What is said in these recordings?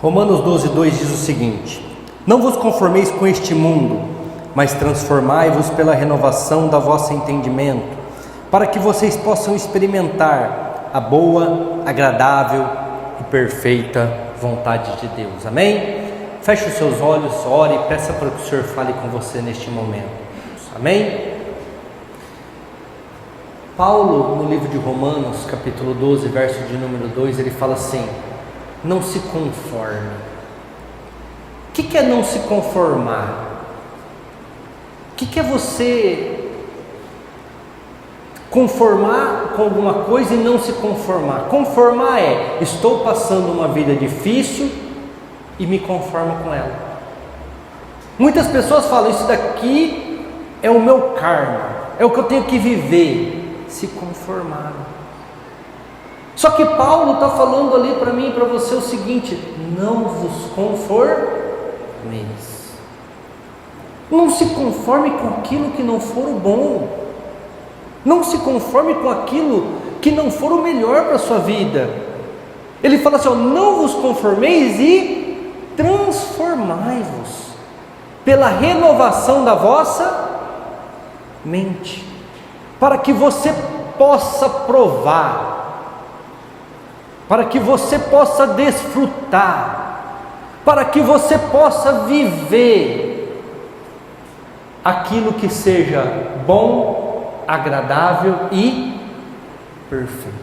Romanos 12:2 diz o seguinte: não vos conformeis com este mundo, mas transformai-vos pela renovação da vosso entendimento, para que vocês possam experimentar a boa, agradável e perfeita vontade de Deus. Amém? Feche os seus olhos, ore e peça para que o Senhor fale com você neste momento. Amém? Paulo, no livro de Romanos, capítulo 12, verso de número 2, ele fala assim: não se conforme. O que é não se conformar? O que é você conformar com alguma coisa e não se conformar? Conformar é: estou passando uma vida difícil e me conformo com ela. Muitas pessoas falam: isso daqui é o meu karma, é o que eu tenho que viver. Se conformaram. Só que Paulo está falando ali para mim e para você o seguinte: não vos conformeis. Não se conforme com aquilo que não for o bom. Não se conforme com aquilo que não for o melhor para a sua vida. Ele fala assim: ó, não vos conformeis e transformai-vos pela renovação da vossa mente, para que você possa provar, para que você possa desfrutar, para que você possa viver aquilo que seja bom, agradável e perfeito.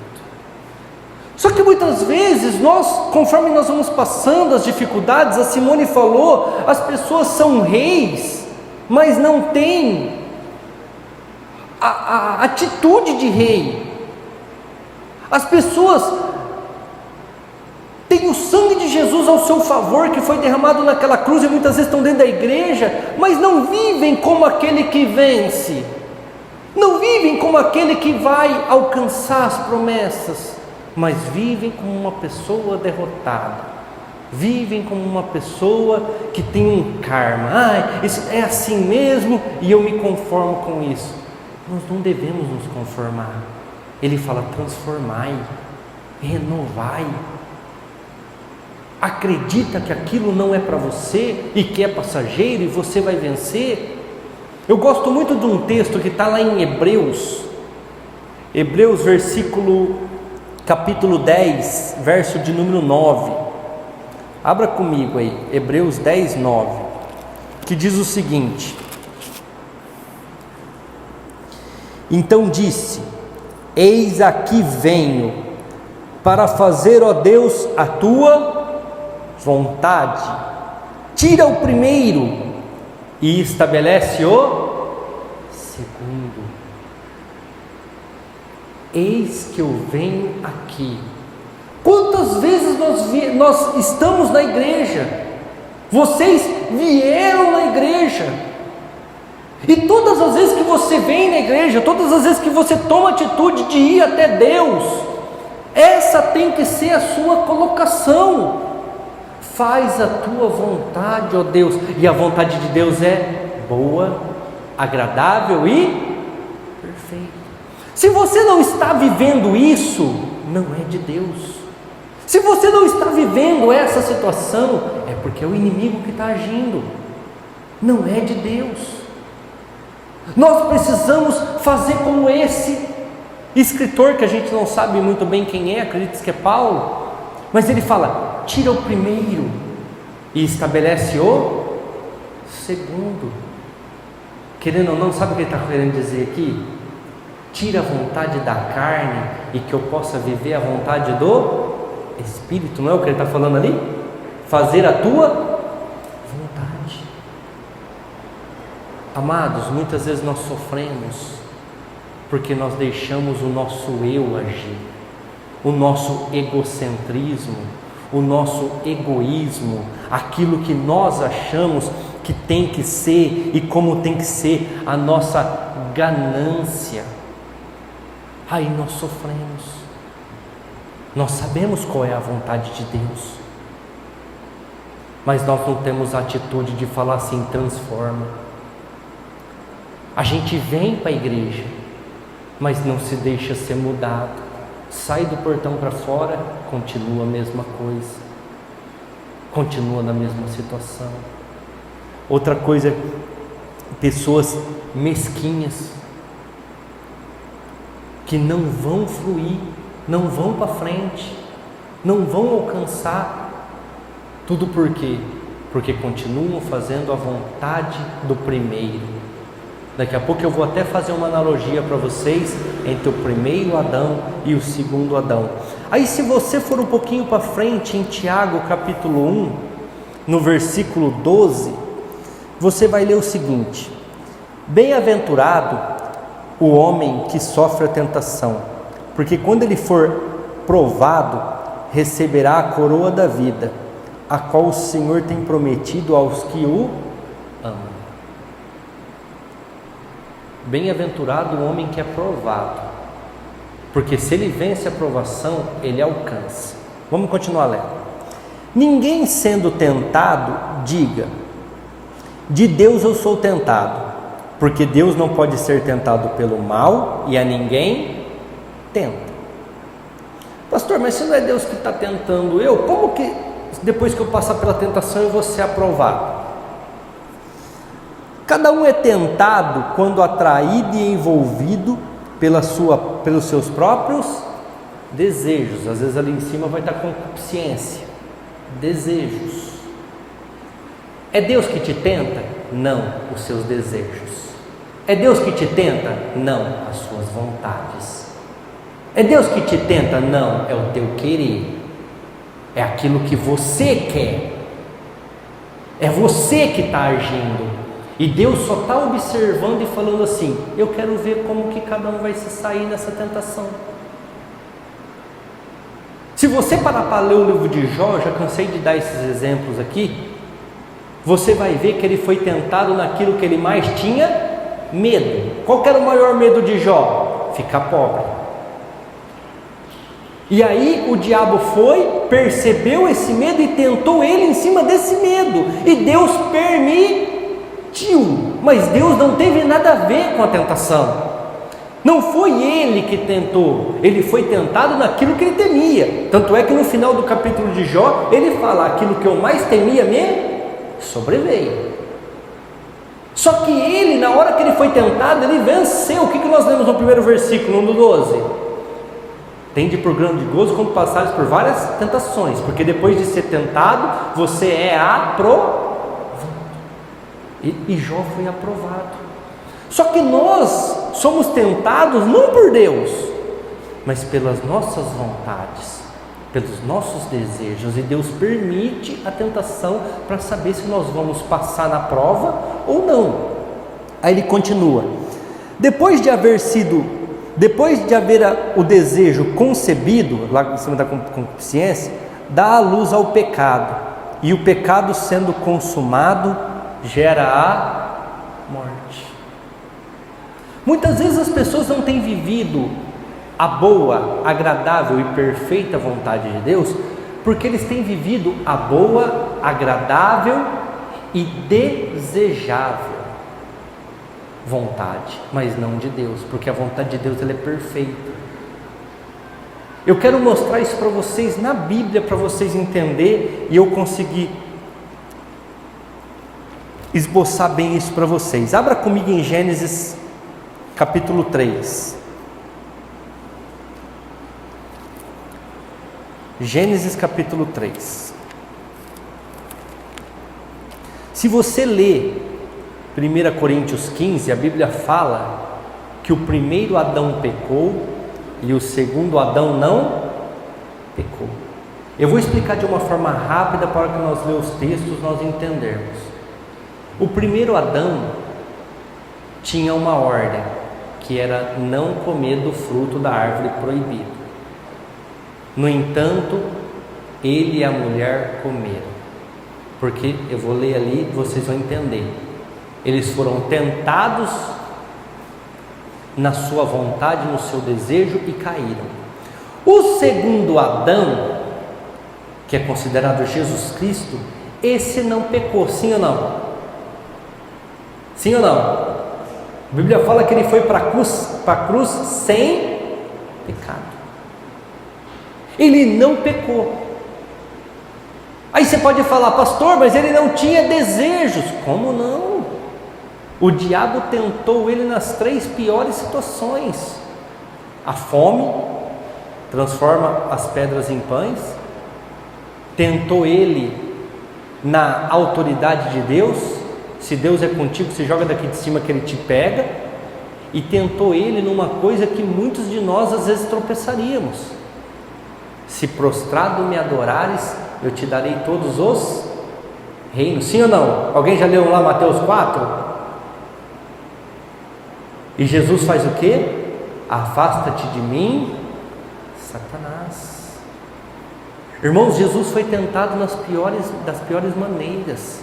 Só que muitas vezes nós, conforme nós vamos passando as dificuldades, a Simone falou, as pessoas são reis, mas não têm a atitude de rei. As pessoas têm o sangue de Jesus ao seu favor, que foi derramado naquela cruz, e muitas vezes estão dentro da igreja, mas não vivem como aquele que vence, não vivem como aquele que vai alcançar as promessas, mas vivem como uma pessoa derrotada, vivem como uma pessoa que tem um karma. Isso é assim mesmo e eu me conformo com isso. Nós não devemos nos conformar. Ele fala: transformai, renovai. Acredita que aquilo não é para você e que é passageiro e você vai vencer. Eu gosto muito de um texto que está lá em Hebreus, capítulo 10, verso de número 9. Abra comigo aí, Hebreus 10, 9, que diz o seguinte: então disse: eis aqui venho, para fazer, ó Deus, a tua vontade. Tira o primeiro e estabelece o segundo. Eis que eu venho aqui. Quantas vezes nós estamos na igreja? Vocês vieram na igreja, e todas as vezes que você vem na igreja, todas as vezes que você toma a atitude de ir até Deus, essa tem que ser a sua colocação: faz a tua vontade, ó Deus. E a vontade de Deus é boa, agradável e perfeita. Se você não está vivendo isso, não é de Deus. Se você não está vivendo essa situação, é porque é o inimigo que está agindo, não é de Deus. Nós precisamos fazer como esse escritor, que a gente não sabe muito bem quem é, acredito que é Paulo, mas ele fala: tira o primeiro e estabelece o segundo. Querendo ou não, sabe o que ele está querendo dizer aqui? Tira a vontade da carne e que eu possa viver a vontade do Espírito. Não é o que ele está falando ali? Fazer a tua vontade. Amados, muitas vezes nós sofremos porque nós deixamos o nosso eu agir, o nosso egocentrismo, o nosso egoísmo, aquilo que nós achamos que tem que ser e como tem que ser, a nossa ganância. Aí nós sofremos. Nós sabemos qual é a vontade de Deus, mas nós não temos a atitude de falar assim: transforma. A gente vem para a igreja, mas não se deixa ser mudado. Sai do portão para fora, continua a mesma coisa. continua na mesma situação. Outra coisa, pessoas mesquinhas, que não vão fluir, não vão para frente, não vão alcançar. Tudo por quê? Porque continuam fazendo a vontade do primeiro. Daqui a pouco eu vou até fazer uma analogia para vocês entre o primeiro Adão e o segundo Adão. Aí, se você for um pouquinho para frente, em Tiago capítulo 1, no versículo 12, você vai ler o seguinte: bem-aventurado o homem que sofre a tentação, porque quando ele for provado, receberá a coroa da vida, a qual o Senhor tem prometido aos que o amam. Bem-aventurado o homem que é provado, porque se ele vence a provação, ele alcança. Vamos continuar lendo. Ninguém sendo tentado, diga: de Deus eu sou tentado, porque Deus não pode ser tentado pelo mal, e a ninguém tenta. Pastor, mas se não é Deus que está tentando eu, como que depois que eu passar pela tentação eu vou ser aprovado? Cada um é tentado quando atraído e envolvido pelos seus próprios desejos. Às vezes ali em cima vai estar concupiscência, desejos. É Deus que te tenta? Não, os seus desejos. É Deus que te tenta? Não, as suas vontades. É Deus que te tenta? Não, é o teu querer. É aquilo que você quer. É você que está agindo. E Deus só está observando e falando assim: eu quero ver como que cada um vai se sair nessa tentação. Se você parar para ler o livro de Jó, já cansei de dar esses exemplos aqui, você vai ver que ele foi tentado naquilo que ele mais tinha medo. Qual que era o maior medo de Jó? Ficar pobre. E aí o diabo foi, percebeu esse medo e tentou ele em cima desse medo. E Deus permitiu, mas Deus não teve nada a ver com a tentação. Não foi ele que tentou, ele foi tentado naquilo que ele temia. Tanto é que no final do capítulo de Jó, ele fala: aquilo que eu mais temia me sobreveio. Só que ele, na hora que ele foi tentado, ele venceu. O que nós lemos no primeiro versículo, no 12? Tende por grande gozo quando passares por várias tentações, porque depois de ser tentado, você é aprovado. E Jó foi aprovado. Só que nós somos tentados não por Deus, mas pelas nossas vontades, pelos nossos desejos. E Deus permite a tentação para saber se nós vamos passar na prova ou não. Aí ele continua: depois de haver o desejo concebido, lá em cima da concupiscência, dá a luz ao pecado, e o pecado sendo consumado gera a morte. Muitas vezes as pessoas não têm vivido a boa, agradável e perfeita vontade de Deus, porque eles têm vivido a boa, agradável e desejável vontade, mas não de Deus, porque a vontade de Deus ela é perfeita. Eu quero mostrar isso para vocês na Bíblia, para vocês entenderem e eu conseguir esboçar bem isso para vocês. Abra comigo em Gênesis capítulo 3. Gênesis capítulo 3. Se você ler 1 Coríntios 15, a Bíblia fala que o primeiro Adão pecou e o segundo Adão não pecou. Eu vou explicar de uma forma rápida para que nós lermos os textos nós entendermos. O primeiro Adão tinha uma ordem, que era não comer do fruto da árvore proibida. No entanto, ele e a mulher comeram. Porque eu vou ler ali, vocês vão entender. Eles foram tentados na sua vontade, no seu desejo e caíram. O segundo Adão, que é considerado Jesus Cristo, esse não pecou, sim ou não? Sim ou não? A Bíblia fala que ele foi para a cruz sem pecado. Ele não pecou. Aí você pode falar, pastor, mas ele não tinha desejos. Como não? O diabo tentou ele nas 3 piores situações: a fome, transforma as pedras em pães; tentou ele na autoridade de Deus, se Deus é contigo, se joga daqui de cima que ele te pega; e tentou ele numa coisa que muitos de nós às vezes tropeçaríamos: se prostrado me adorares, eu te darei todos os reinos. Sim ou não? Alguém já leu lá Mateus 4? E Jesus faz o quê? Afasta-te de mim, Satanás. Irmãos, Jesus foi tentado das piores maneiras.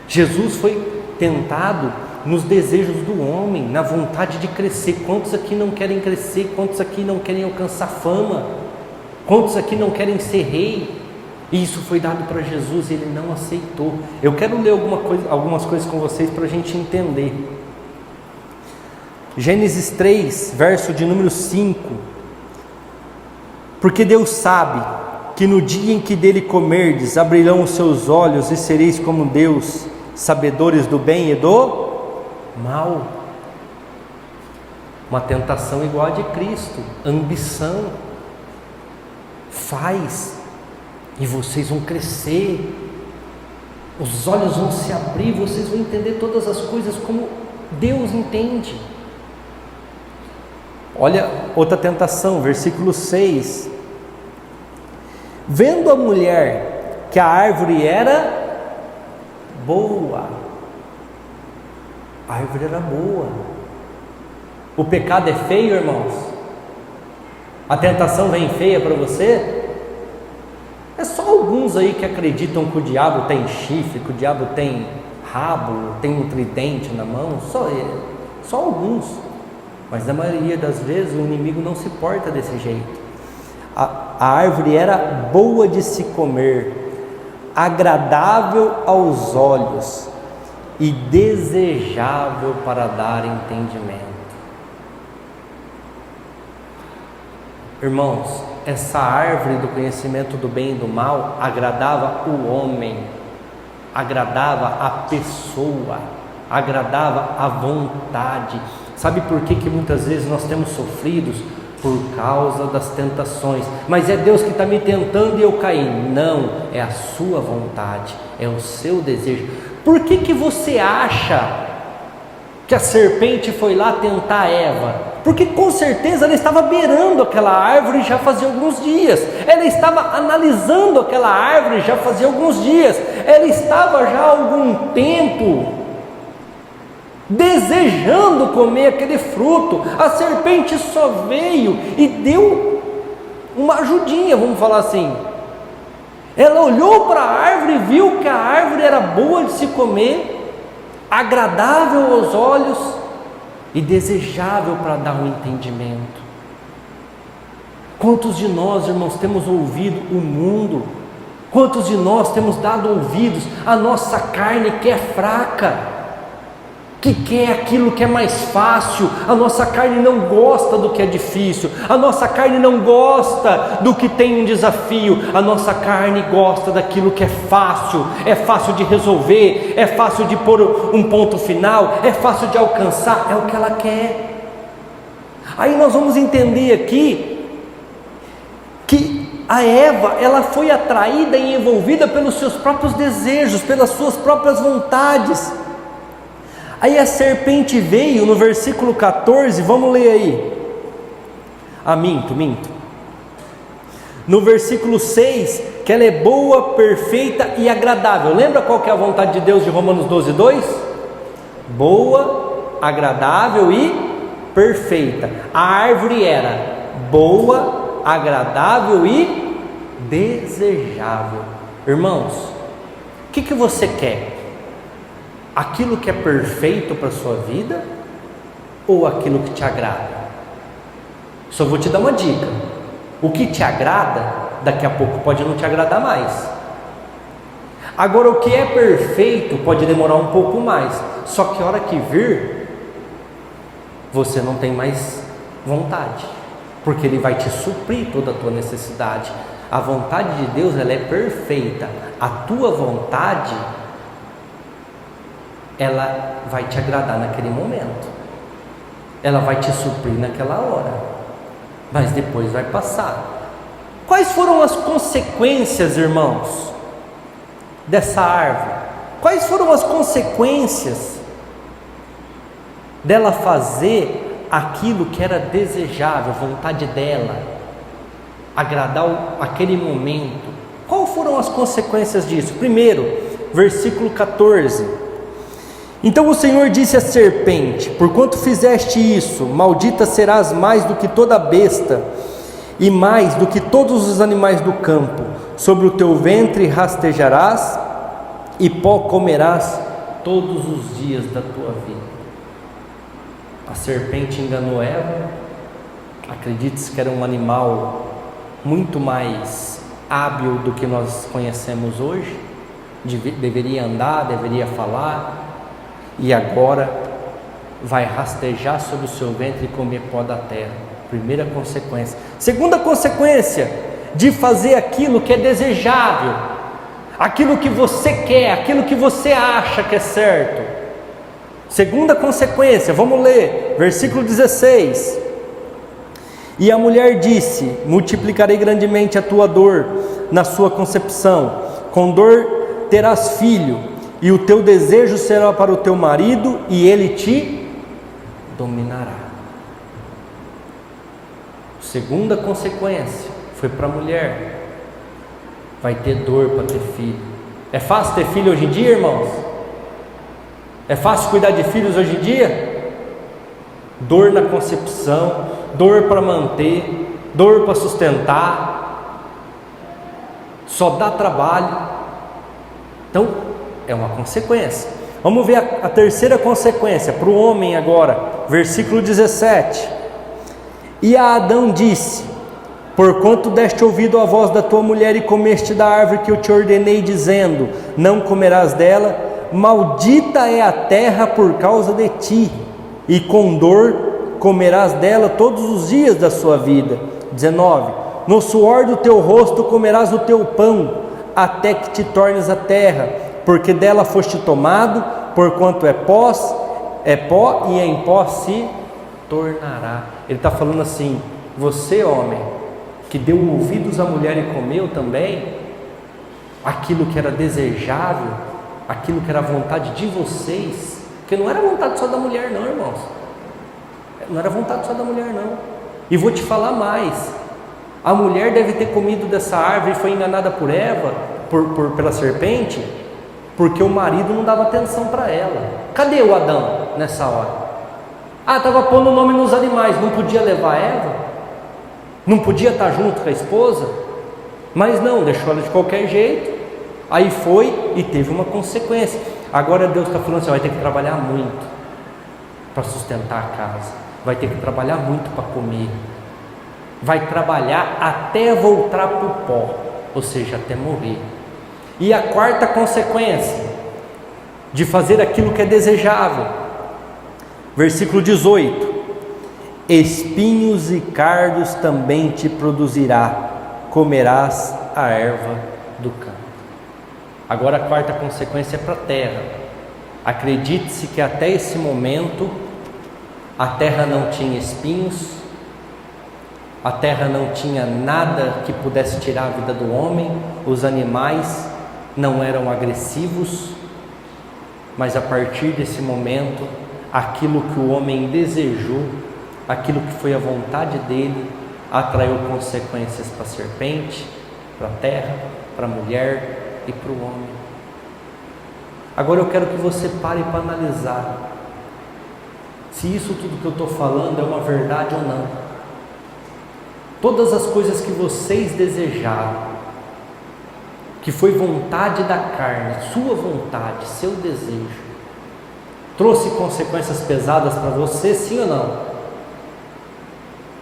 Jesus foi tentado nos desejos do homem, na vontade de crescer. Quantos aqui não querem crescer? Quantos aqui não querem alcançar fama? Quantos aqui não querem ser rei? E isso foi dado para Jesus e ele não aceitou. Eu quero ler algumas coisas com vocês para a gente entender. Gênesis 3, verso de número 5. Porque Deus sabe que no dia em que dele comerdes, abrirão os seus olhos e sereis como Deus, sabedores do bem e do mal. Uma tentação igual a de Cristo, ambição. Faz, e vocês vão crescer, os olhos vão se abrir, vocês vão entender todas as coisas como Deus entende. Olha outra tentação, versículo 6. Vendo a mulher que a árvore era boa, a árvore era boa. O pecado é feio, irmãos? A tentação vem feia para você? É só alguns aí que acreditam que o diabo tem chifre, que o diabo tem rabo, tem um tridente na mão, só alguns. Mas na maioria das vezes o inimigo não se porta desse jeito. A árvore era boa de se comer, agradável aos olhos e desejável para dar entendimento. Irmãos, essa árvore do conhecimento do bem e do mal agradava o homem, agradava a pessoa, agradava a vontade. Sabe por que muitas vezes nós temos sofridos? Por causa das tentações. Mas é Deus que está me tentando e eu caí. Não, é a sua vontade, é o seu desejo. Por que você acha que a serpente foi lá tentar Eva? Porque com certeza ela estava beirando aquela árvore já fazia alguns dias. Ela estava analisando aquela árvore já fazia alguns dias. Ela estava já há algum tempo desejando comer aquele fruto. A serpente só veio e deu uma ajudinha, vamos falar assim. Ela olhou para a árvore e viu que a árvore era boa de se comer, agradável aos olhos e desejável para dar um entendimento. Quantos de nós, irmãos, temos ouvido o mundo? Quantos de nós temos dado ouvidos à nossa carne que é fraca, que quer aquilo que é mais fácil? A nossa carne não gosta do que é difícil, a nossa carne não gosta do que tem um desafio, a nossa carne gosta daquilo que é fácil de resolver, é fácil de pôr um ponto final, é fácil de alcançar, é o que ela quer. Aí nós vamos entender aqui que a Eva, ela foi atraída e envolvida pelos seus próprios desejos, pelas suas próprias vontades. Aí a serpente veio no versículo 14, vamos ler aí. Minto. No versículo 6, que ela é boa, perfeita e agradável. Lembra qual que é a vontade de Deus de Romanos 12:2? Boa, agradável e perfeita. A árvore era boa, agradável e desejável. Irmãos, o que você quer? Aquilo que é perfeito para a sua vida ou aquilo que te agrada? Só vou te dar uma dica: o que te agrada, daqui a pouco pode não te agradar mais. Agora, o que é perfeito pode demorar um pouco mais, só que a hora que vir, você não tem mais vontade, porque ele vai te suprir toda a tua necessidade. A vontade de Deus, ela é perfeita. A tua vontade, ela vai te agradar naquele momento. Ela vai te suprir naquela hora. Mas depois vai passar. Quais foram as consequências, irmãos, dessa árvore? Quais foram as consequências dela fazer aquilo que era desejável, a vontade dela, agradar aquele momento? Quais foram as consequências disso? Primeiro, versículo 14: então o Senhor disse à serpente: porquanto fizeste isso, maldita serás mais do que toda besta, e mais do que todos os animais do campo. Sobre o teu ventre rastejarás, e pó comerás todos os dias da tua vida. A serpente enganou Eva. Acredite-se que era um animal muito mais hábil do que nós conhecemos hoje. Deveria andar, deveria falar, e agora vai rastejar sobre o seu ventre e comer pó da terra. Primeira consequência. Segunda consequência de fazer aquilo que é desejável, aquilo que você quer, aquilo que você acha que é certo. Segunda consequência, vamos ler, versículo 16: e a mulher disse: multiplicarei grandemente a tua dor na sua concepção, com dor terás filho, e o teu desejo será para o teu marido, e ele te dominará. Segunda consequência foi para a mulher: vai ter dor para ter filho. É fácil ter filho hoje em dia, irmãos? É fácil cuidar de filhos hoje em dia? Dor na concepção, dor para manter, dor para sustentar, só dá trabalho. Então é uma consequência. Vamos ver a terceira consequência para o homem agora, versículo 17: e a Adão disse: porquanto deste ouvido à voz da tua mulher e comeste da árvore que eu te ordenei, dizendo: não comerás dela, maldita é a terra por causa de ti, e com dor comerás dela todos os dias da sua vida. 19: no suor do teu rosto comerás o teu pão, até que te tornes a terra, porque dela foste tomado, porquanto é pó e em pó se tornará. Ele está falando assim: você, homem, que deu ouvidos à mulher e comeu também aquilo que era desejável, aquilo que era a vontade de vocês, porque não era vontade só da mulher não, irmãos, não era vontade só da mulher não. E vou te falar mais: a mulher deve ter comido dessa árvore e foi enganada por Eva, pela serpente, porque o marido não dava atenção para ela. Cadê o Adão nessa hora? Estava pondo o nome nos animais, não podia levar Eva? Não podia estar junto com a esposa? Mas não, deixou ela de qualquer jeito. Aí foi e teve uma consequência. Agora Deus está falando assim: vai ter que trabalhar muito para sustentar a casa, vai ter que trabalhar muito para comer, vai trabalhar até voltar para o pó, ou seja, até morrer. E a quarta consequência de fazer aquilo que é desejável, versículo 18: espinhos e cardos também te produzirá, comerás a erva do campo. Agora a quarta consequência é para a terra. Acredite-se que até esse momento a terra não tinha espinhos, a terra não tinha nada que pudesse tirar a vida do homem, os animais não eram agressivos, mas a partir desse momento, aquilo que o homem desejou, aquilo que foi a vontade dele, atraiu consequências para a serpente, para a terra, para a mulher e para o homem. Agora eu quero que você pare para analisar se isso tudo que eu estou falando é uma verdade ou não. Todas as coisas que vocês desejaram, que foi vontade da carne, sua vontade, seu desejo, trouxe consequências pesadas para você, sim ou não?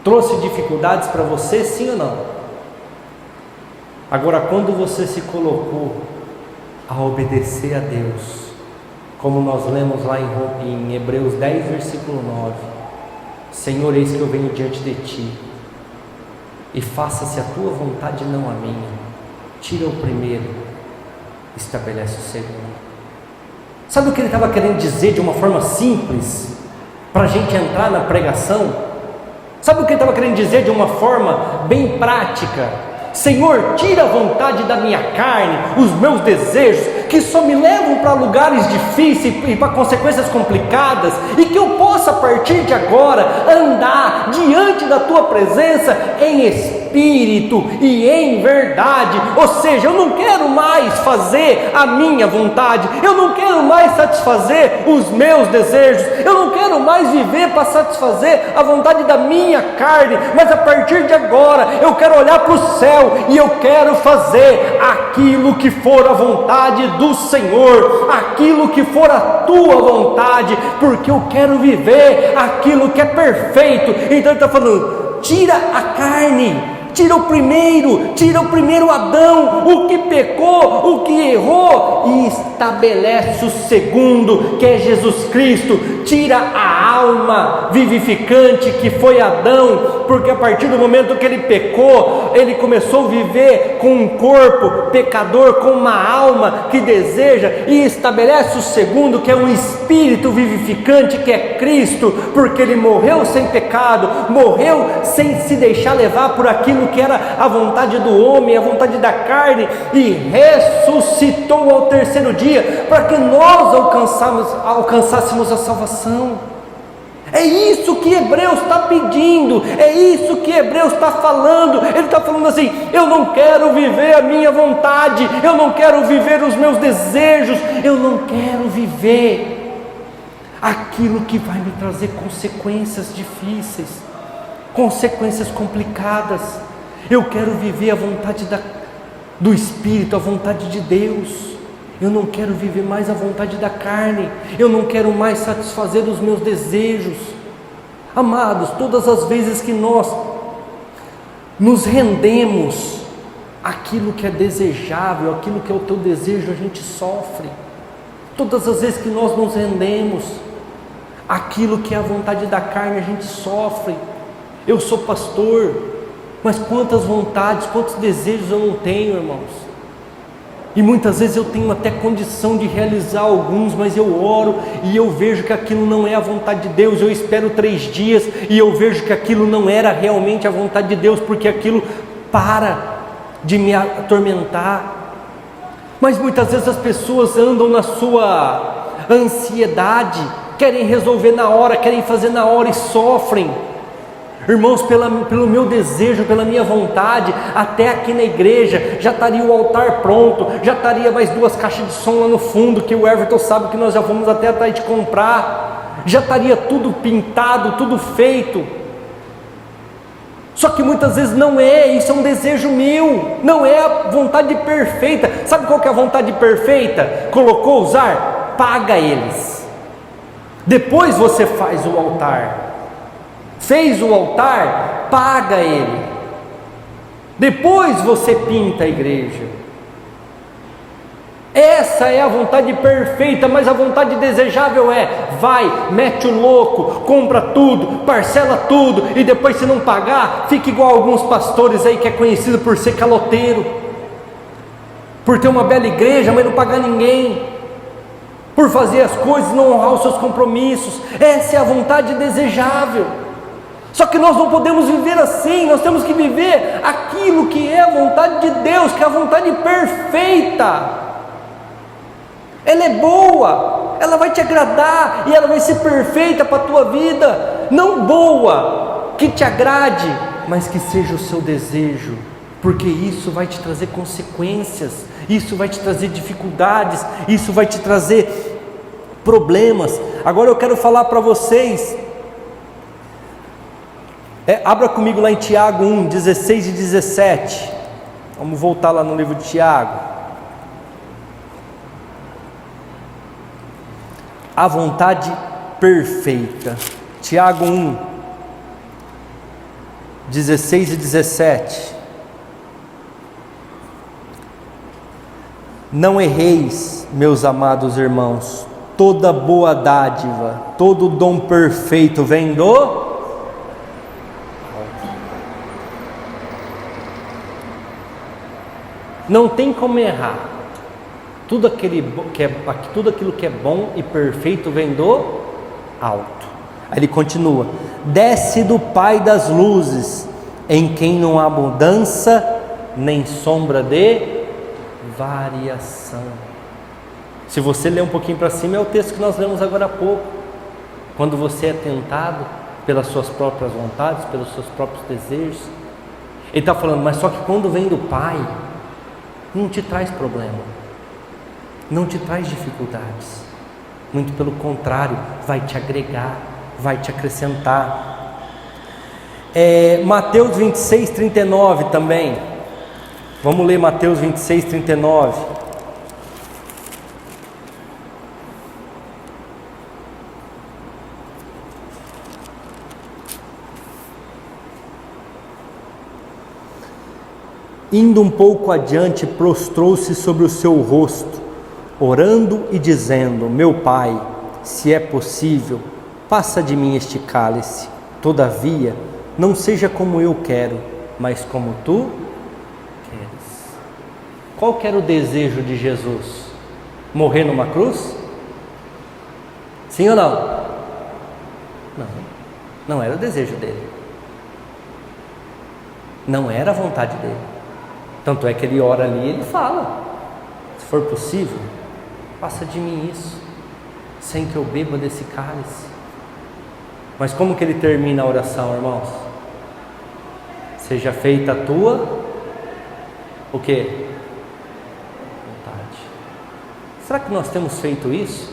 Trouxe dificuldades para você, sim ou não? Agora, quando você se colocou a obedecer a Deus, como nós lemos lá em Hebreus 10, versículo 9: Senhor, eis que eu venho diante de Ti, e faça-se a tua vontade, não a minha. Tira o primeiro, estabelece o segundo. Sabe o que ele estava querendo dizer de uma forma simples, para a gente entrar na pregação? Sabe o que ele estava querendo dizer de uma forma bem prática? Senhor, tira a vontade da minha carne, os meus desejos, que só me levam para lugares difíceis e para consequências complicadas, e que eu possa a partir de agora andar diante da tua presença em espírito e em verdade. Ou seja, eu não quero mais fazer a minha vontade, eu não quero mais satisfazer os meus desejos, eu não quero mais viver para satisfazer a vontade da minha carne, mas a partir de agora eu quero olhar para o céu e eu quero fazer aquilo que for a vontade do Senhor, aquilo que for a tua vontade, porque eu quero viver aquilo que é perfeito. Então ele está falando: tira a carne, tira o primeiro Adão, o que pecou, o que errou, e estabelece o segundo, que é Jesus Cristo. Tira a alma vivificante que foi Adão, porque a partir do momento que ele pecou, ele começou a viver com um corpo pecador, com uma alma que deseja, e estabelece o segundo, que é um espírito vivificante, que é Cristo, porque ele morreu sem pecado, morreu sem se deixar levar por aquilo que era a vontade do homem, a vontade da carne, e ressuscitou ao terceiro dia, para que nós alcançássemos a salvação. É isso que Hebreus está pedindo, é isso que Hebreus está falando. Ele está falando assim: eu não quero viver a minha vontade, eu não quero viver os meus desejos, eu não quero viver aquilo que vai me trazer consequências difíceis, consequências complicadas. Eu quero viver a vontade do Espírito, a vontade de Deus. Eu não quero viver mais a vontade da carne, eu não quero mais satisfazer os meus desejos. Amados, todas as vezes que nós nos rendemos àquilo que é desejável, aquilo que é o teu desejo, a gente sofre. Todas as vezes que nós nos rendemos àquilo que é a vontade da carne, a gente sofre. Eu sou pastor, mas quantas vontades, quantos desejos eu não tenho, irmãos? E muitas vezes eu tenho até condição de realizar alguns, mas eu oro e eu vejo que aquilo não é a vontade de Deus. Eu espero 3 dias e eu vejo que aquilo não era realmente a vontade de Deus, porque aquilo para de me atormentar. Mas muitas vezes as pessoas andam na sua ansiedade, querem resolver na hora, querem fazer na hora e sofrem. Irmãos, pelo meu desejo, pela minha vontade, até aqui na igreja já estaria o altar pronto, já estaria mais 2 caixas de som lá no fundo, que o Everton sabe que nós já fomos até atrás de comprar, já estaria tudo pintado, tudo feito. Só que muitas vezes não é, isso é um desejo meu, não é a vontade perfeita. Sabe qual que é a vontade perfeita? Colocou usar? Paga eles, depois você faz o altar. Fez o altar, paga ele, depois você pinta a igreja. Essa é a vontade perfeita, mas a vontade desejável é: vai, mete o louco, compra tudo, parcela tudo, e depois, se não pagar, fica igual alguns pastores aí que é conhecido por ser caloteiro, por ter uma bela igreja, mas não pagar ninguém, por fazer as coisas e não honrar os seus compromissos. Essa é a vontade desejável. Só que nós não podemos viver assim, nós temos que viver aquilo que é a vontade de Deus, que é a vontade perfeita. Ela é boa, ela vai te agradar e ela vai ser perfeita para a tua vida. Não boa, que te agrade, mas que seja o seu desejo, porque isso vai te trazer consequências, isso vai te trazer dificuldades, isso vai te trazer problemas. Agora eu quero falar para vocês. Abra comigo lá em Tiago 1, 16 e 17. Vamos voltar lá no livro de Tiago. A vontade perfeita. Tiago 1, 16 e 17. Não erreis, meus amados irmãos, toda boa dádiva, todo dom perfeito vem do... Não tem como errar. Tudo aquilo que é bom e perfeito vem do alto. Aí ele continua: desce do Pai das luzes, em quem não há mudança nem sombra de variação. Se você ler um pouquinho para cima, é o texto que nós lemos agora há pouco. Quando você é tentado pelas suas próprias vontades, pelos seus próprios desejos, ele está falando, mas só que quando vem do Pai, não te traz problema, não te traz dificuldades, muito pelo contrário, vai te agregar, vai te acrescentar. Mateus 26, 39 também, vamos ler Mateus 26, 39. Indo um pouco adiante, prostrou-se sobre o seu rosto, orando e dizendo: meu Pai, se é possível, passa de mim este cálice, todavia, não seja como eu quero, mas como tu queres. Qual que era o desejo de Jesus? Morrer numa cruz? Sim ou não? Não, não era o desejo dele, não era a vontade dele. Tanto é que ele ora ali e ele fala: se for possível, passa de mim isso, sem que eu beba desse cálice. Mas como que ele termina a oração, irmãos? Seja feita a tua, o quê? Vontade. Será que nós temos feito isso?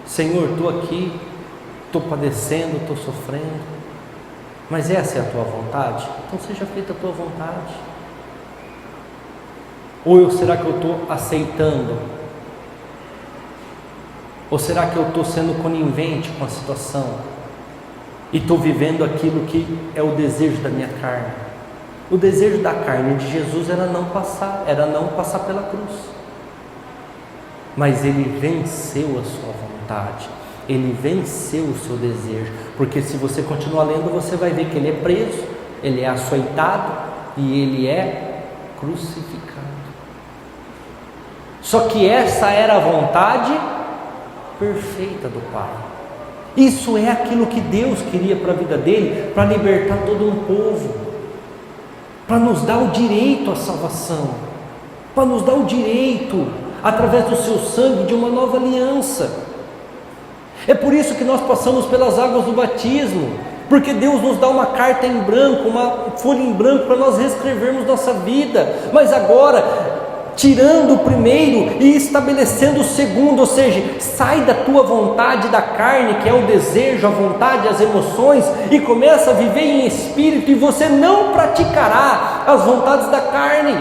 Senhor, estou aqui, estou padecendo, estou sofrendo, mas essa é a tua vontade? Então seja feita a tua vontade. Ou será que eu estou aceitando? Ou será que eu estou sendo conivente com a situação? E estou vivendo aquilo que é o desejo da minha carne? O desejo da carne de Jesus era não passar pela cruz. Mas ele venceu a sua vontade. Ele venceu o seu desejo, porque se você continuar lendo, você vai ver que ele é preso, ele é açoitado e ele é crucificado. Só que essa era a vontade perfeita do Pai. Isso é aquilo que Deus queria para a vida dele, para libertar todo um povo, para nos dar o direito à salvação, para nos dar o direito, através do seu sangue, de uma nova aliança. É por isso que nós passamos pelas águas do batismo, porque Deus nos dá uma carta em branco, uma folha em branco para nós reescrevermos nossa vida, mas agora, tirando o primeiro e estabelecendo o segundo, ou seja, sai da tua vontade da carne, que é o desejo, a vontade, as emoções, e começa a viver em espírito, e você não praticará as vontades da carne.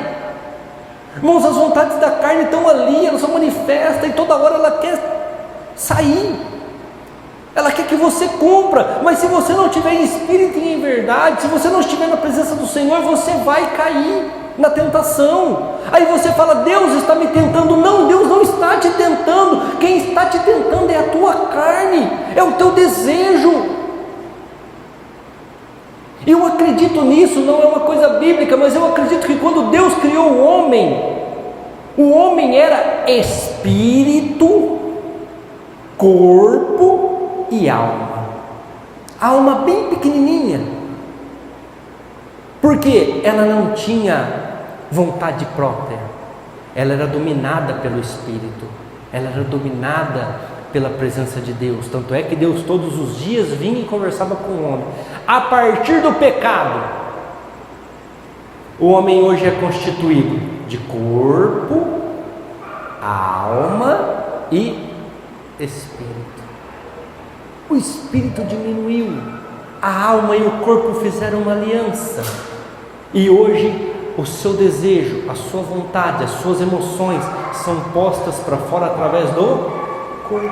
Irmãos, as vontades da carne estão ali, elas são manifestas, e toda hora ela quer sair. Ela quer que você cumpra, mas se você não estiver em espírito e em verdade, se você não estiver na presença do Senhor, você vai cair na tentação. Aí você fala: Deus está me tentando. Não, Deus não está te tentando. Quem está te tentando é a tua carne, é o teu desejo. Eu acredito nisso, não é uma coisa bíblica, mas eu acredito que quando Deus criou o homem era espírito, corpo e alma. Alma bem pequenininha, porque ela não tinha vontade própria, ela era dominada pelo Espírito, ela era dominada pela presença de Deus. Tanto é que Deus todos os dias vinha e conversava com o homem. A partir do pecado, o homem hoje é constituído de corpo, alma e espírito. O espírito diminuiu, a alma e o corpo fizeram uma aliança, e hoje o seu desejo, a sua vontade, as suas emoções são postas para fora através do corpo.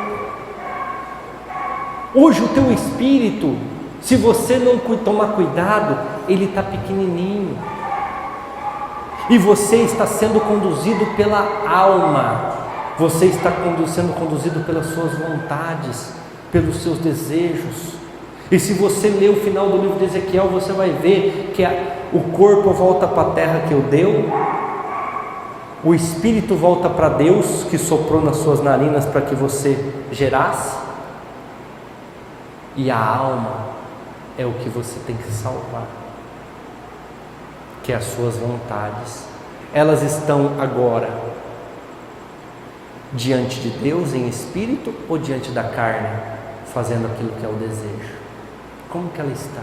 Hoje o teu espírito, se você não tomar cuidado, ele está pequenininho, e você está sendo conduzido pela alma, você está sendo conduzido pelas suas vontades, pelos seus desejos. E se você ler o final do livro de Ezequiel, você vai ver que o corpo volta para a terra que o deu, o espírito volta para Deus que soprou nas suas narinas para que você gerasse, e a alma é o que você tem que salvar, que é as suas vontades. Elas estão agora diante de Deus em espírito ou diante da carne, fazendo aquilo que é o desejo? Como que ela está?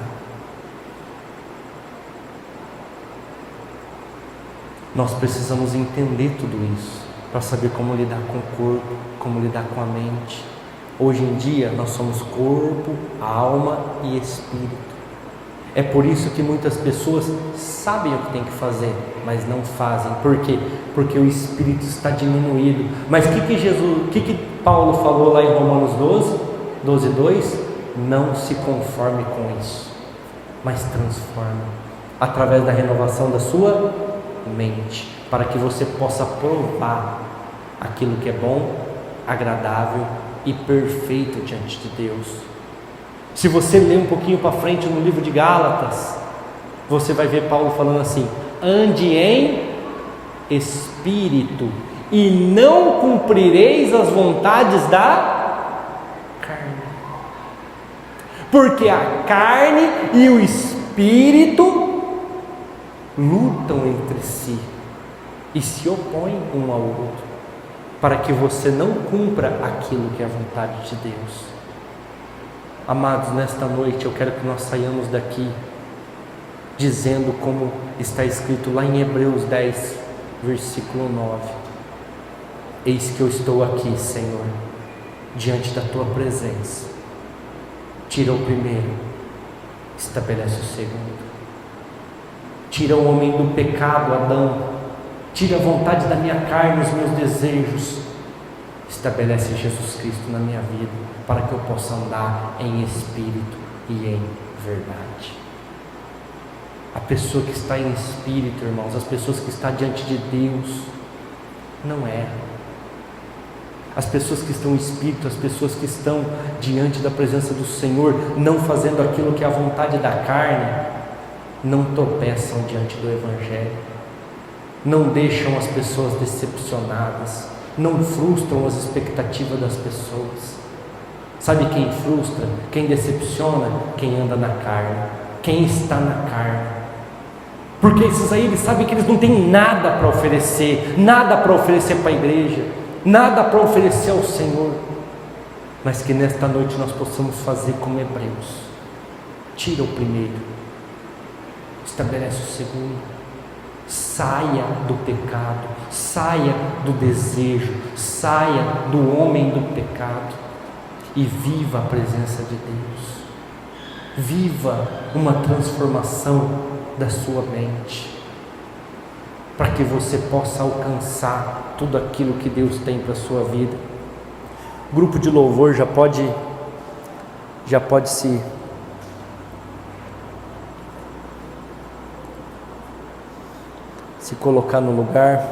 Nós precisamos entender tudo isso para saber como lidar com o corpo, como lidar com a mente. Hoje em dia nós somos corpo, alma e espírito. É por isso que muitas pessoas sabem o que tem que fazer, mas não fazem. Por quê? Porque o espírito está diminuído. Mas o que Paulo falou lá em Romanos 12:2? Não se conforme com isso, mas transforme através da renovação da sua mente, para que você possa provar aquilo que é bom, agradável e perfeito diante de Deus. Se você ler um pouquinho para frente no livro de Gálatas, você vai ver Paulo falando assim: ande em espírito e não cumprireis as vontades da carne, porque a carne e o espírito lutam entre si e se opõem um ao outro, para que você não cumpra aquilo que é a vontade de Deus. Amados, nesta noite eu quero que nós saiamos daqui dizendo como está escrito lá em Hebreus 10, versículo 9: eis que eu estou aqui, Senhor, diante da tua presença. Tira o primeiro, estabelece o segundo. Tira o homem do pecado, Adão. Tira a vontade da minha carne, os meus desejos. Estabelece Jesus Cristo na minha vida, para que eu possa andar em espírito e em verdade. A pessoa que está em espírito, irmãos, as pessoas que estão diante de Deus, não erram. As pessoas que estão em espírito, as pessoas que estão diante da presença do Senhor, não fazendo aquilo que é a vontade da carne, não tropeçam diante do Evangelho, não deixam as pessoas decepcionadas, não frustram as expectativas das pessoas. Sabe quem frustra? Quem decepciona? Quem anda na carne, quem está na carne. Porque esses aí, eles sabem que eles não têm nada para oferecer, nada para oferecer para a igreja, nada para oferecer ao Senhor, mas que nesta noite nós possamos fazer como Hebreus: tira o primeiro, estabelece o segundo, saia do pecado, saia do desejo, saia do homem do pecado e viva a presença de Deus. Viva uma transformação da sua mente, para que você possa alcançar tudo aquilo que Deus tem para a sua vida. O grupo de louvor já pode se colocar no lugar.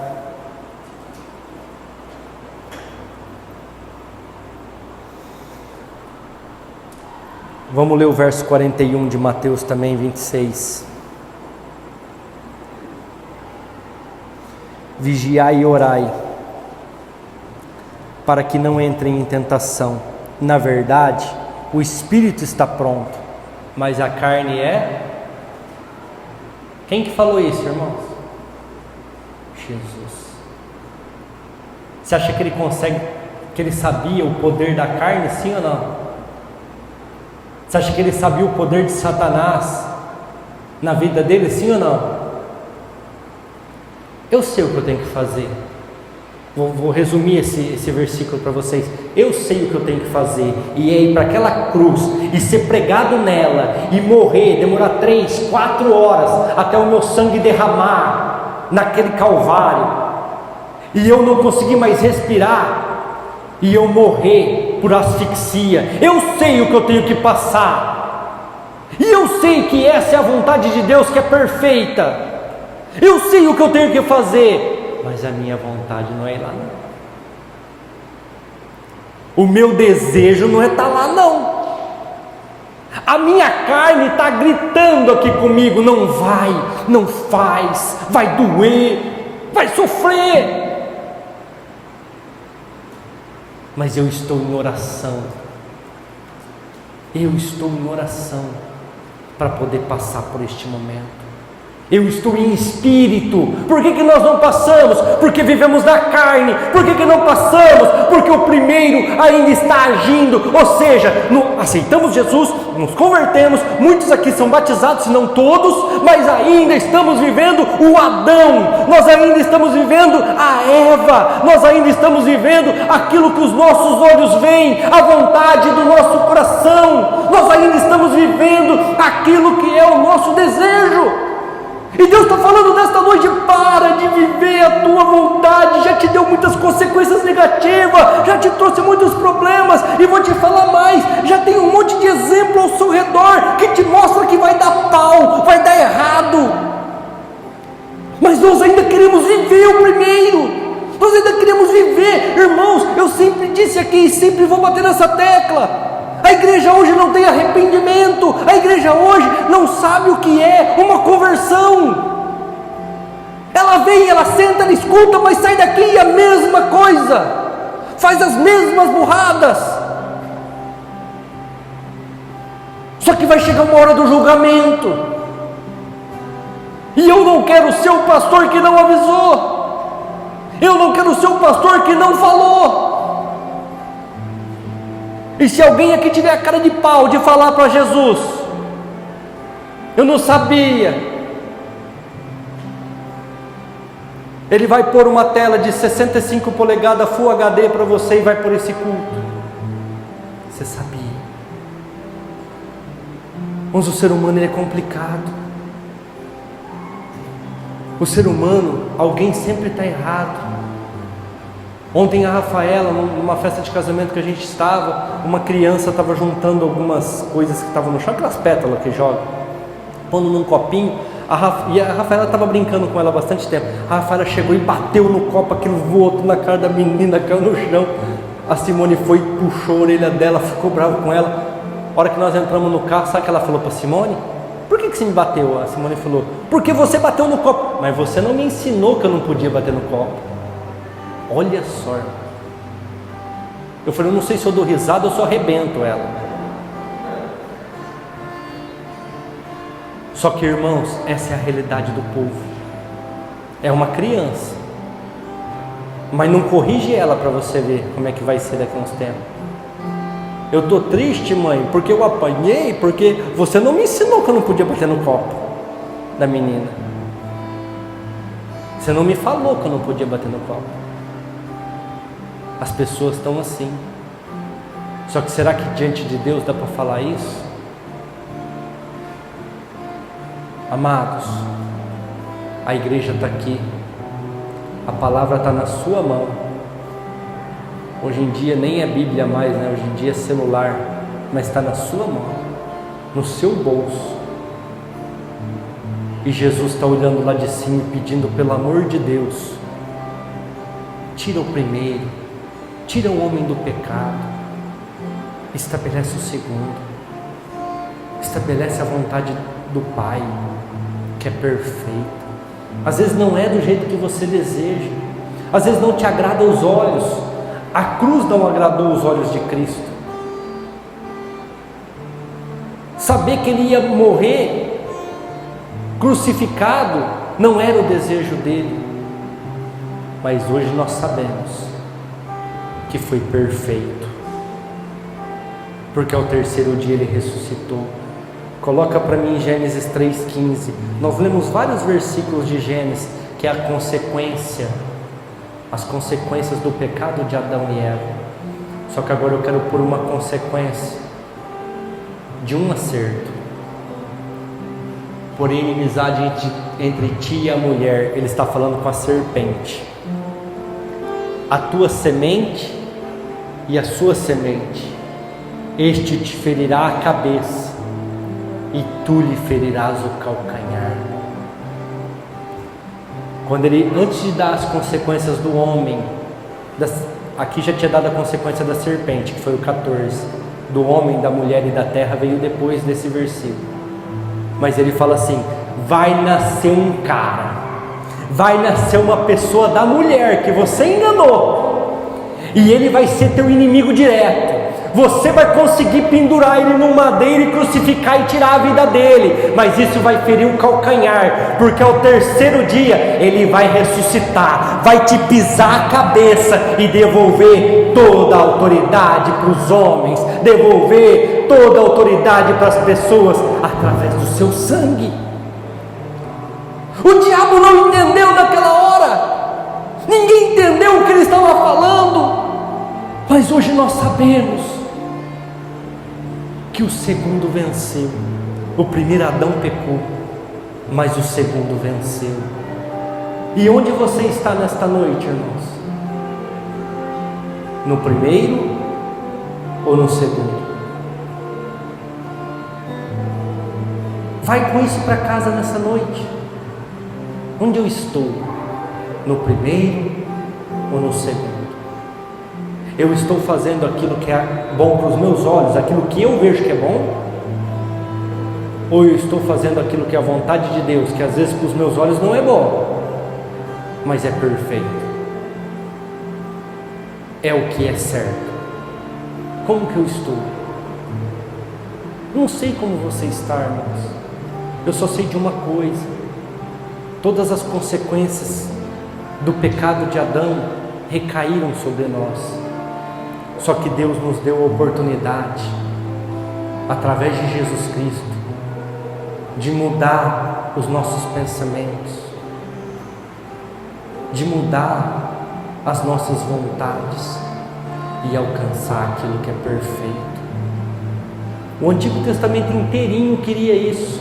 Vamos ler o verso 41 de Mateus também, 26. Vigiai e orai, para que não entrem em tentação. Na verdade, o espírito está pronto, mas a carne é... Quem que falou isso, irmãos? Jesus. Você acha que ele sabia o poder da carne, sim ou não? Você acha que ele sabia o poder de Satanás na vida dele, sim ou não? Eu sei o que eu tenho que fazer. Vou resumir esse versículo para vocês. Eu sei o que eu tenho que fazer, e é ir para aquela cruz e ser pregado nela e morrer, demorar 3, 4 horas até o meu sangue derramar naquele calvário, e eu não conseguir mais respirar, e eu morrer por asfixia. Eu sei o que eu tenho que passar, e eu sei que essa é a vontade de Deus, que é perfeita. Eu sei o que eu tenho que fazer, mas a minha vontade não é ir lá não. O meu desejo não é estar lá não. A minha carne está gritando aqui comigo: não vai, não faz, vai doer, vai sofrer. Mas eu estou em oração. Eu estou em oração para poder passar por este momento. Eu estou em espírito. Por que nós não passamos? Porque vivemos na carne. Por que não passamos? Porque o primeiro ainda está agindo. Ou seja, aceitamos Jesus, nos convertemos, muitos aqui são batizados, se não todos, mas ainda estamos vivendo o Adão, nós ainda estamos vivendo a Eva, nós ainda estamos vivendo aquilo que os nossos olhos veem, a vontade do nosso coração, nós ainda estamos vivendo aquilo que é o nosso desejo. E Deus está falando nesta noite: para de viver a tua vontade, já te deu muitas consequências negativas, já te trouxe muitos problemas, e vou te falar mais, já tem um monte de exemplo ao seu redor, que te mostra que vai dar pau, vai dar errado, mas nós ainda queremos viver o primeiro, nós ainda queremos viver. Irmãos, eu sempre disse aqui, e sempre vou bater nessa tecla: a igreja hoje não tem arrependimento, a igreja hoje não sabe o que é uma conversão. Ela vem, ela senta, ela escuta, mas sai daqui e a mesma coisa, faz as mesmas burradas. Só que vai chegar uma hora do julgamento, e eu não quero ser o pastor que não avisou, eu não quero ser o pastor que não falou. E se alguém aqui tiver a cara de pau de falar para Jesus: eu não sabia, ele vai pôr uma tela de 65 polegadas Full HD para você e vai por esse culto. Você sabia? Mas o ser humano é complicado. O ser humano, alguém sempre está errado. Ontem a Rafaela, numa festa de casamento que a gente estava, uma criança estava juntando algumas coisas que estavam no chão, aquelas pétalas que joga, pondo num copinho, e a Rafaela estava brincando com ela há bastante tempo. A Rafaela chegou e bateu no copo, aquilo voou na cara da menina, caiu no chão. A Simone foi, puxou a orelha dela, ficou brava com ela. A hora que nós entramos no carro, sabe o que ela falou para Simone? Por que você me bateu? A Simone falou: porque você bateu no copo. Mas você não me ensinou que eu não podia bater no copo. Olha só. Eu falei: eu não sei se eu dou risada ou se eu arrebento ela. Só que, irmãos, essa é a realidade do povo. É uma criança, mas não corrige ela para você ver como é que vai ser daqui a uns tempos. Eu estou triste, mãe, porque eu apanhei, porque você não me ensinou que eu não podia bater no copo da menina. Você não me falou que eu não podia bater no copo. As pessoas estão assim. Só que será que diante de Deus dá para falar isso? Amados, a igreja está aqui, a palavra está na sua mão. Hoje em dia nem é Bíblia mais, né? Hoje em dia é celular, mas está na sua mão, no seu bolso. E Jesus está olhando lá de cima e pedindo: pelo amor de Deus, tira o primeiro, tira o homem do pecado, estabelece o segundo, estabelece a vontade do Pai, que é perfeita. Às vezes não é do jeito que você deseja, às vezes não te agrada aos olhos. A cruz não agradou os olhos de Cristo. Saber que Ele ia morrer crucificado não era o desejo dele, mas hoje nós sabemos que foi perfeito, porque ao terceiro dia Ele ressuscitou. Coloca para mim Gênesis 3,15. Nós lemos vários versículos de Gênesis, que é a consequência, as consequências do pecado de Adão e Eva. Só que agora eu quero pôr uma consequência de um acerto. Por inimizade entre ti e a mulher, ele está falando com a serpente. A tua semente e a sua semente, este te ferirá a cabeça, e tu lhe ferirás o calcanhar. Quando ele, antes de dar as consequências do homem, aqui já tinha dado a consequência da serpente, que foi o 14, do homem, da mulher e da terra veio depois desse versículo. Mas ele fala assim: vai nascer um cara, vai nascer uma pessoa da mulher que você enganou, e ele vai ser teu inimigo direto. Você vai conseguir pendurar ele num madeiro e crucificar e tirar a vida dele, mas isso vai ferir o calcanhar, porque ao terceiro dia ele vai ressuscitar, vai te pisar a cabeça e devolver toda a autoridade para os homens, devolver toda a autoridade para as pessoas através do seu sangue. O diabo não entendeu naquela hora, ninguém entendeu o que ele estava falando, mas hoje nós sabemos que o segundo venceu. O primeiro Adão pecou, mas o segundo venceu. E onde você está nesta noite, irmãos? No primeiro ou no segundo? Vai com isso para casa nessa noite. Onde eu estou? No primeiro ou no segundo? Eu estou fazendo aquilo que é bom para os meus olhos, aquilo que eu vejo que é bom? Ou eu estou fazendo aquilo que é a vontade de Deus, que às vezes para os meus olhos não é bom, mas é perfeito, é o que é certo? Como que eu estou? Não sei como você está, irmãos. Eu só sei de uma coisa: todas as consequências do pecado de Adão recaíram sobre nós. Só que Deus nos deu a oportunidade, através de Jesus Cristo, de mudar os nossos pensamentos, de mudar as nossas vontades e alcançar aquilo que é perfeito. O Antigo Testamento inteirinho queria isso.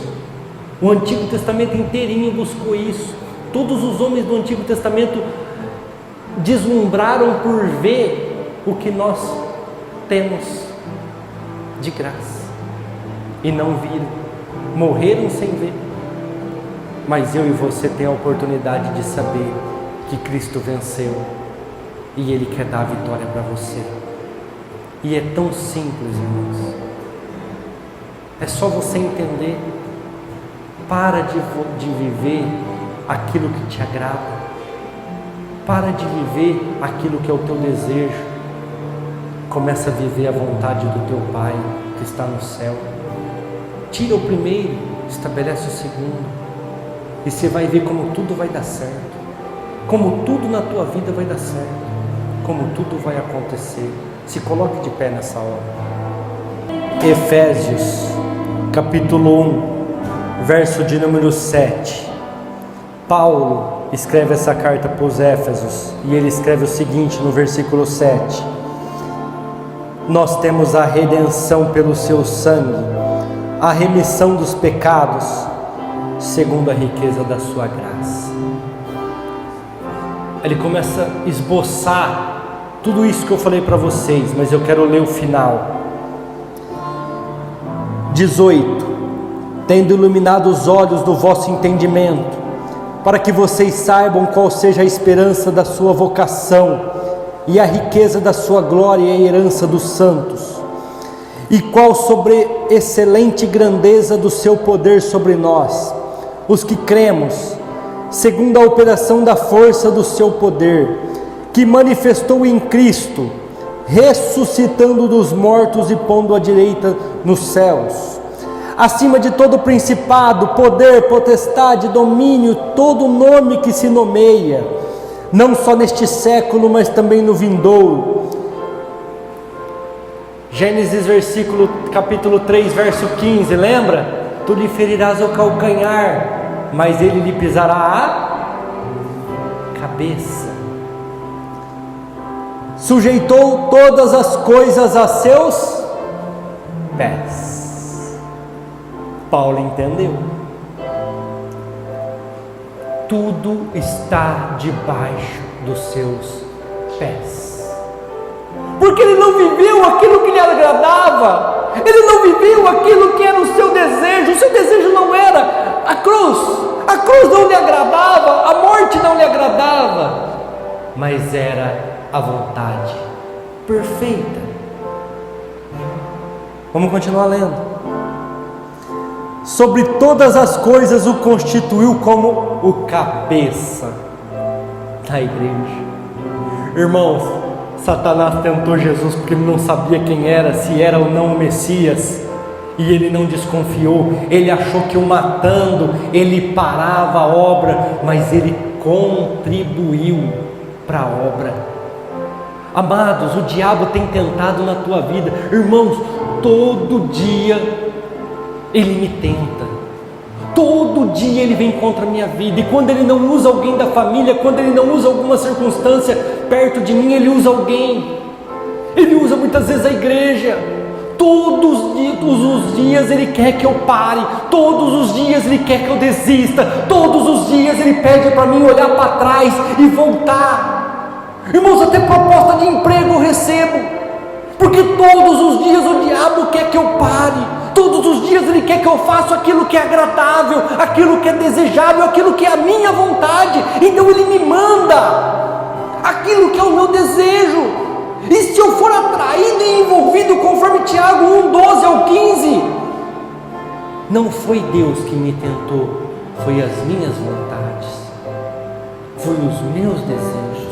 O Antigo Testamento inteirinho buscou isso. Todos os homens do Antigo Testamento deslumbraram por ver o que nós temos de graça e não viram, morreram sem ver. Mas eu e você tem a oportunidade de saber que Cristo venceu e Ele quer dar a vitória para você. E é tão simples, irmãos. É só você entender. Para de viver aquilo que te agrada. Para de viver aquilo que é o teu desejo. Começa a viver a vontade do teu Pai que está no céu. Tira o primeiro, estabelece o segundo, e você vai ver como tudo vai dar certo, como tudo na tua vida vai dar certo, como tudo vai acontecer. Se coloque de pé nessa hora. Efésios capítulo 1, verso de número 7. Paulo escreve essa carta para os Éfesos, e ele escreve o seguinte no versículo 7: nós temos a redenção pelo seu sangue, a remissão dos pecados, segundo a riqueza da sua graça. Ele começa a esboçar tudo isso que eu falei para vocês, mas eu quero ler o final. 18: tendo iluminado os olhos do vosso entendimento, para que vocês saibam qual seja a esperança da sua vocação, e a riqueza da sua glória e a herança dos santos, e qual sobre excelente grandeza do seu poder sobre nós, os que cremos, segundo a operação da força do seu poder, que manifestou em Cristo, ressuscitando dos mortos e pondo à direita nos céus, acima de todo principado, poder, potestade, domínio, todo nome que se nomeia, não só neste século, mas também no vindouro. Gênesis capítulo 3, verso 15, lembra? Tu lhe ferirás o calcanhar, mas ele lhe pisará a cabeça. Sujeitou todas as coisas a seus pés. Paulo entendeu. Tudo está debaixo dos seus pés, porque ele não viveu aquilo que lhe agradava, ele não viveu aquilo que era o seu desejo não era a cruz não lhe agradava, a morte não lhe agradava, mas era a vontade perfeita. Vamos continuar lendo. Sobre todas as coisas o constituiu como o cabeça da igreja. Irmãos, Satanás tentou Jesus porque ele não sabia quem era, se era ou não o Messias, e ele não desconfiou. Ele achou que o matando ele parava a obra, mas ele contribuiu para a obra. Amados, o diabo tem tentado na tua vida, irmãos, todo dia ele me tenta, todo dia ele vem contra a minha vida, e quando ele não usa alguém da família, quando ele não usa alguma circunstância perto de mim, ele usa alguém, ele usa muitas vezes a igreja. Todos os dias ele quer que eu pare, todos os dias ele quer que eu desista, todos os dias ele pede para mim olhar para trás e voltar. Irmãos, até proposta de emprego eu recebo, porque todos os dias o diabo quer que eu pare, todos os dias ele quer que eu faça aquilo que é agradável, aquilo que é desejável, aquilo que é a minha vontade. Então ele me manda aquilo que é o meu desejo. E se eu for atraído e envolvido conforme Tiago 1:12 ao 15, não foi Deus que me tentou, foi as minhas vontades, foi os meus desejos.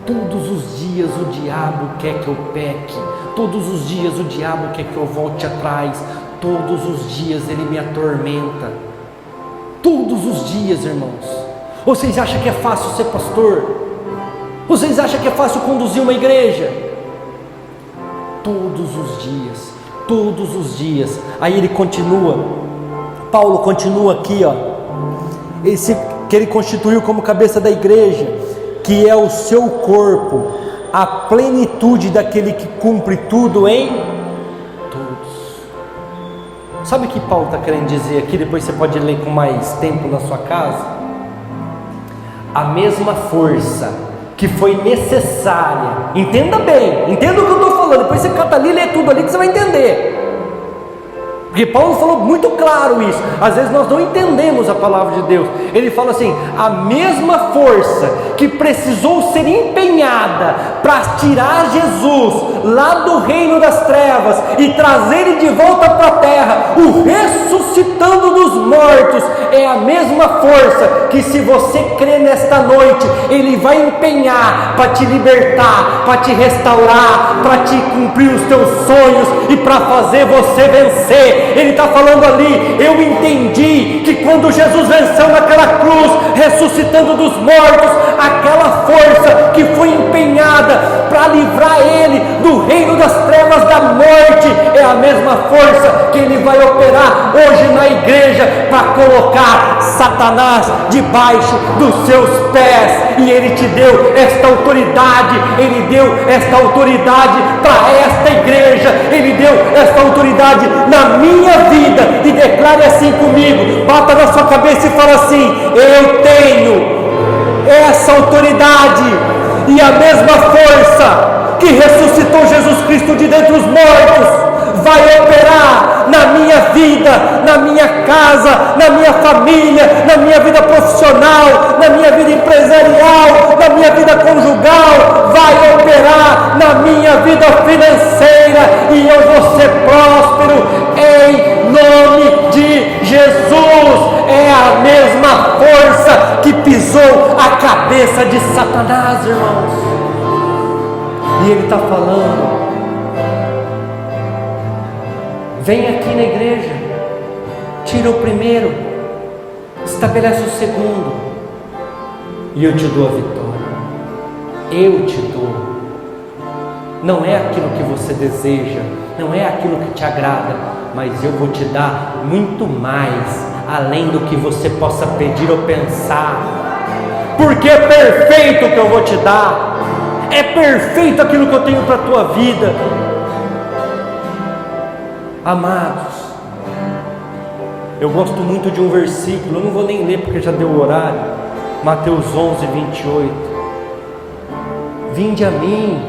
Todos os dias o diabo quer que eu peque, todos os dias o diabo quer que eu volte atrás, todos os dias ele me atormenta, todos os dias, irmãos. Vocês acham que é fácil ser pastor? Vocês acham que é fácil conduzir uma igreja? Todos os dias. Aí ele continua, Paulo continua aqui, que ele constituiu como cabeça da igreja, que é o seu corpo, a plenitude daquele que cumpre tudo em todos. Sabe o que Paulo está querendo dizer aqui? Depois você pode ler com mais tempo na sua casa. A mesma força que foi necessária, entenda bem, entenda o que eu estou falando, depois você cata ali e lê tudo ali que você vai entender, porque Paulo falou muito claro isso. Às vezes nós não entendemos a palavra de Deus. Ele fala assim: a mesma força que precisou ser empenhada para tirar Jesus lá do reino das trevas e trazer ele de volta para a terra, o ressuscitando dos mortos, é a mesma força que, se você crê nesta noite, ele vai empenhar para te libertar, para te restaurar, para te cumprir os teus sonhos e para fazer você vencer. Ele está falando ali: eu entendi que quando Jesus venceu naquela cruz, ressuscitando dos mortos, aquela força que foi empenhada para livrar ele do reino das trevas da morte, é a mesma força que ele vai operar hoje na igreja para colocar Satanás debaixo dos seus pés. E ele te deu esta autoridade, ele deu esta autoridade para esta igreja, ele deu esta autoridade na minha vida. E declare assim comigo, bata na sua cabeça e fala assim: eu tenho essa autoridade, e a mesma força que ressuscitou Jesus Cristo de dentre os mortos vai operar na minha vida, na minha casa, na minha família, na minha vida profissional, na minha vida empresarial, na minha vida conjugal, vai operar na minha vida financeira, e eu vou ser próspero em nome de Jesus. É a mesma força que pisou a cabeça de Satanás, irmãos. E ele está falando: vem aqui na igreja, tira o primeiro, estabelece o segundo, e eu te dou a vitória. Eu te dou. Não é aquilo que você deseja, não é aquilo que te agrada, mas eu vou te dar muito mais, além do que você possa pedir ou pensar, porque é perfeito o que eu vou te dar, é perfeito aquilo que eu tenho para a tua vida. Amados, eu gosto muito de um versículo, eu não vou nem ler porque já deu o horário, Mateus 11:28. Vinde a mim,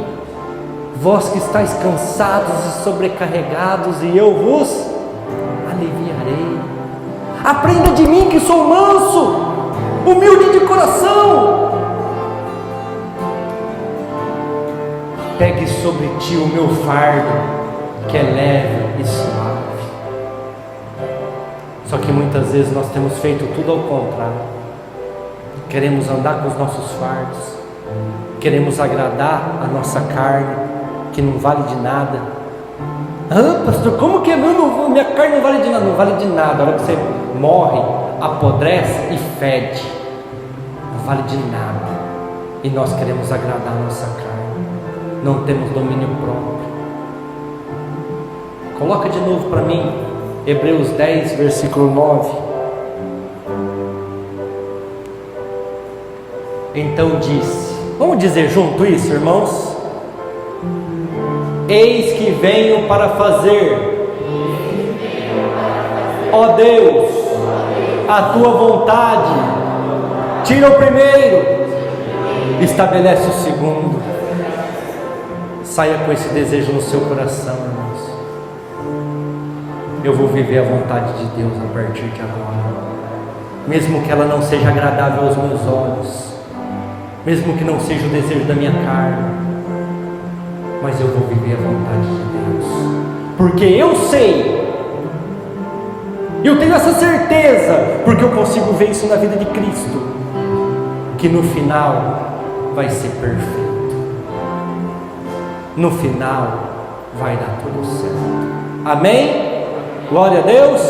vós que estáis cansados e sobrecarregados, e eu vos aliviarei. Aprenda de mim, que sou manso, humilde de coração. Pegue sobre ti o meu fardo que é leve e suave. Só que muitas vezes nós temos feito tudo ao contrário. Queremos andar com os nossos fardos, queremos agradar a nossa carne, que não vale de nada. Ah, pastor, como que minha carne não vale de nada? Não vale de nada. A hora que você morre, apodrece e fede, não vale de nada. E nós queremos agradar a nossa carne, não temos domínio próprio. Coloca de novo para mim, Hebreus 10, versículo 9. Então disse, vamos dizer junto isso, irmãos? Eis que venho para fazer, ó Deus, a tua vontade. Tira o primeiro, estabelece o segundo. Saia com esse desejo no seu coração, irmãos. Eu vou viver a vontade de Deus a partir de agora, mesmo que ela não seja agradável aos meus olhos, mesmo que não seja o desejo da minha carne, mas eu vou viver a vontade de Deus, porque eu sei, eu tenho essa certeza, porque eu consigo ver isso na vida de Cristo, que no final vai ser perfeito, no final vai dar tudo certo. Amém? Glória a Deus.